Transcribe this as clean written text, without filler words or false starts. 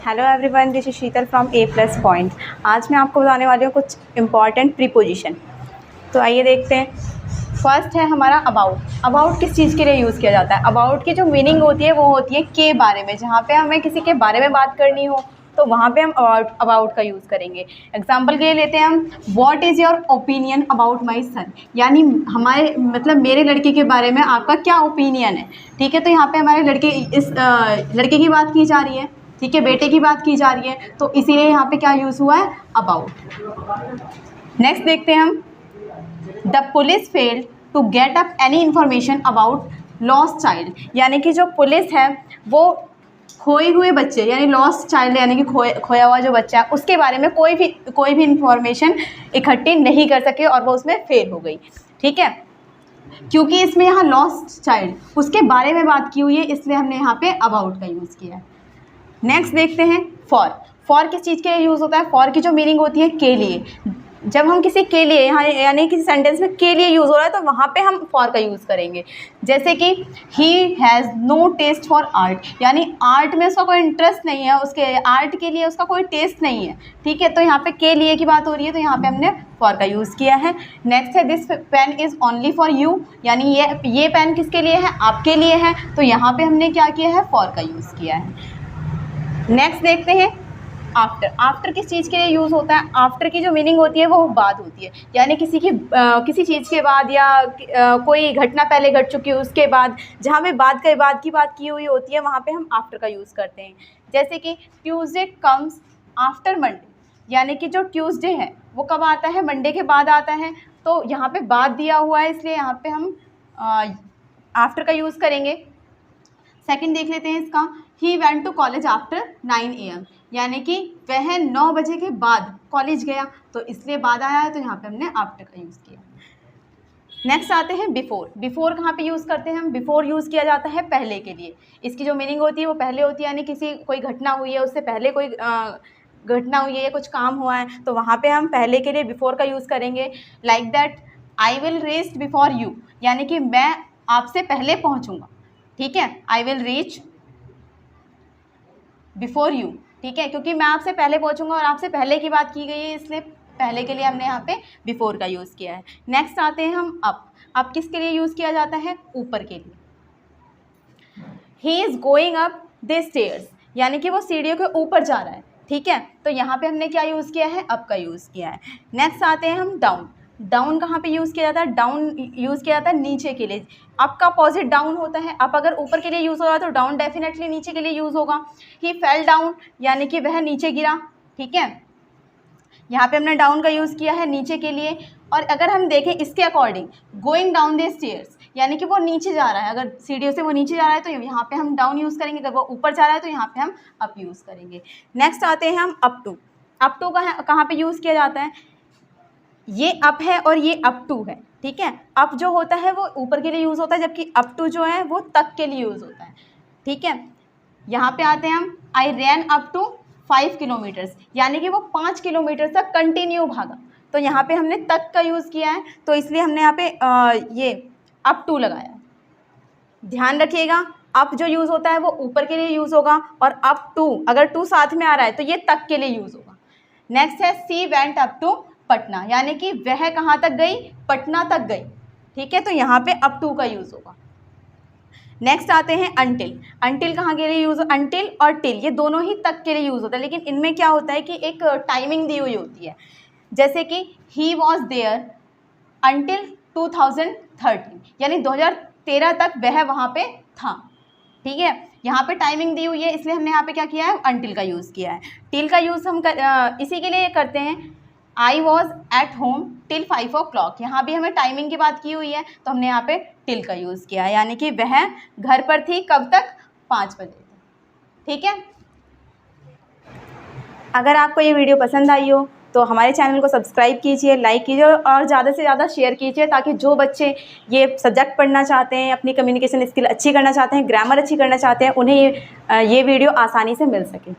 Hello everyone, this is Sheetal from A plus point. आज मैं आपको बताने वाली हूँ कुछ इंपॉर्टेंट प्रीपोजिशन। तो आइए देखते हैं। फर्स्ट है हमारा अबाउट। अबाउट किस चीज़ के लिए यूज़ किया जाता है? अबाउट की जो मीनिंग होती है वो होती है के बारे में। जहाँ पे हमें किसी के बारे में बात करनी हो तो वहाँ पे हम अबाउट का यूज़ करेंगे। एग्जाम्पल के लिए लेते हैं हम, what is your opinion about my son, यानी हमारे मतलब मेरे लड़के के बारे में आपका क्या ओपिनियन है। ठीक है, तो यहाँ पे हमारे लड़के की बात की जा रही है, ठीक है, बेटे की बात की जा रही है, तो इसीलिए यहाँ पे क्या यूज़ हुआ है? अबाउट। नेक्स्ट देखते हैं हम, the police failed to get up any information about lost child, यानी कि जो पुलिस है वो खोए हुए बच्चे यानी लॉस्ट चाइल्ड यानी कि खोया हुआ जो बच्चा है उसके बारे में कोई भी इंफॉर्मेशन इकट्ठी नहीं कर सके और वो उसमें फेल हो गई। ठीक है, क्योंकि इसमें यहाँ लॉस्ट चाइल्ड उसके बारे में बात की हुई है, इसलिए हमने यहाँ पे अबाउट का यूज़ किया है। नेक्स्ट देखते हैं, फॉर। फॉर किस चीज़ के लिए यूज़ होता है? फॉर की जो मीनिंग होती है के लिए। जब हम किसी के लिए यहाँ यानी किसी सेंटेंस में के लिए यूज़ हो रहा है तो वहाँ पे हम फॉर का यूज़ करेंगे। जैसे कि he has no taste for art, यानी आर्ट में उसका कोई इंटरेस्ट नहीं है, उसके आर्ट के लिए उसका कोई टेस्ट नहीं है। ठीक है, तो यहाँ पे के लिए की बात हो रही है तो यहाँ पे हमने फॉर का यूज़ किया है। नेक्स्ट है, this pen is only for you, यानी ये पेन किसके लिए है? आपके लिए है, तो यहाँ पे हमने क्या किया है? फॉर का यूज़ किया है। नेक्स्ट देखते हैं, आफ्टर। आफ्टर किस चीज़ के लिए यूज़ होता है? आफ्टर की जो मीनिंग होती है वो बाद होती है, यानी किसी चीज़ के बाद या कोई घटना पहले घट चुकी है उसके बाद, जहाँ पे बाद की बात की हुई होती है वहाँ पे हम आफ्टर का यूज़ करते हैं। जैसे कि ट्यूसडे कम्स आफ्टर मंडे, यानी कि जो ट्यूसडे है वो कब आता है? मंडे के बाद आता है, तो यहाँ पे बाद दिया हुआ है इसलिए यहाँ पे हम आफ्टर का यूज़ करेंगे। सेकंड देख लेते हैं इसका, he went to college after 9 AM, यानी कि वह 9 बजे के बाद कॉलेज गया, तो इसलिए बाद आया है तो यहाँ पे हमने आफ्टर का यूज़ किया। नेक्स्ट आते हैं बिफोर। बिफोर कहाँ पे यूज़ करते हैं हम? बिफोर यूज़ किया जाता है पहले के लिए। इसकी जो मीनिंग होती है वो पहले होती है, यानी कोई घटना हुई है उससे पहले कोई घटना हुई है या कुछ काम हुआ है तो वहाँ पे हम पहले के लिए बिफोर का यूज़ करेंगे। Like that I will reach before you, यानी कि मैं आपसे पहले पहुँचूँगा। ठीक है, I will reach before you, ठीक है, क्योंकि मैं आपसे पहले पहुंचूंगा और आपसे पहले की बात की गई है इसलिए पहले के लिए हमने यहाँ पे बिफोर का यूज़ किया है। नेक्स्ट आते हैं हम अप। अप किसके लिए यूज़ किया जाता है? ऊपर के लिए। He is going up the stairs, यानी कि वो सीढ़ियों के ऊपर जा रहा है। ठीक है, तो यहाँ पे हमने क्या यूज़ किया है? अप का यूज़ किया है। नेक्स्ट आते हैं हम डाउन। डाउन कहाँ पे यूज़ किया जाता है? डाउन यूज़ किया जाता है नीचे के लिए। अप का अपोजिट डाउन होता है। अप अगर ऊपर के लिए यूज़ हो रहा है तो डाउन डेफिनेटली नीचे के लिए यूज़ होगा। ही फेल डाउन, यानी कि वह नीचे गिरा। ठीक है, यहाँ पे हमने डाउन का यूज़ किया है नीचे के लिए। और अगर हम देखें इसके according, going down the stairs, यानी कि वो नीचे जा रहा है, अगर सीढ़ियों से वो नीचे जा रहा है तो यहाँ पे हम डाउन यूज़ करेंगे, अगर वो ऊपर जा रहा है तो यहाँ पे हम अप यूज़ करेंगे। नेक्स्ट आते हैं हम अप टू। अप टू कहाँ पे यूज़ किया जाता है? ये अप है और ये अप टू है। ठीक है, अप जो होता है वो ऊपर के लिए यूज़ होता है, जबकि अप टू जो है वो तक के लिए यूज़ होता है। ठीक है, यहाँ पे आते हैं हम, आई रैन अप टू 5 किलोमीटर्स, यानी कि वो 5 किलोमीटर तक कंटिन्यू भागा, तो यहाँ पे हमने तक का यूज़ किया है, तो इसलिए हमने यहाँ पे ये अप टू लगाया। ध्यान रखिएगा, अप जो यूज़ होता है वो ऊपर के लिए यूज़ होगा और अप टू अगर टू साथ में आ रहा है तो ये तक के लिए यूज़ होगा। नेक्स्ट है, she went up to Patna, यानी कि वह कहाँ तक गई? पटना तक गई। ठीक है, तो यहाँ पे अप टू का यूज़ होगा। नेक्स्ट आते हैं अंटिल। अंटिल कहाँ के लिए यूज़? अंटिल और टिल ये दोनों ही तक के लिए यूज़ होता है, लेकिन इनमें क्या होता है कि एक टाइमिंग दी हुई होती है। जैसे कि ही वॉज देयर अंटिल 2013, यानी 2013 तक वह वहाँ पे था। ठीक है, यहाँ पे टाइमिंग दी हुई है इसलिए हमने यहाँ पे क्या किया है? अंटिल का यूज़ किया है। टिल का यूज़ हम इसी के लिए करते हैं, I was at home till 5 o'clock, यहाँ भी हमें टाइमिंग की बात की हुई है तो हमने यहाँ पे टिल का यूज़ किया है, यानी कि वह घर पर थी कब तक? 5 बजे तक। ठीक है, अगर आपको ये वीडियो पसंद आई हो तो हमारे चैनल को सब्सक्राइब कीजिए, लाइक कीजिए और ज़्यादा से ज़्यादा शेयर कीजिए, ताकि जो बच्चे ये सब्जेक्ट पढ़ना चाहते हैं, अपनी कम्युनिकेशन स्किल अच्छी करना चाहते हैं, ग्रामर अच्छी करना चाहते हैं, उन्हें ये वीडियो आसानी से मिल सके।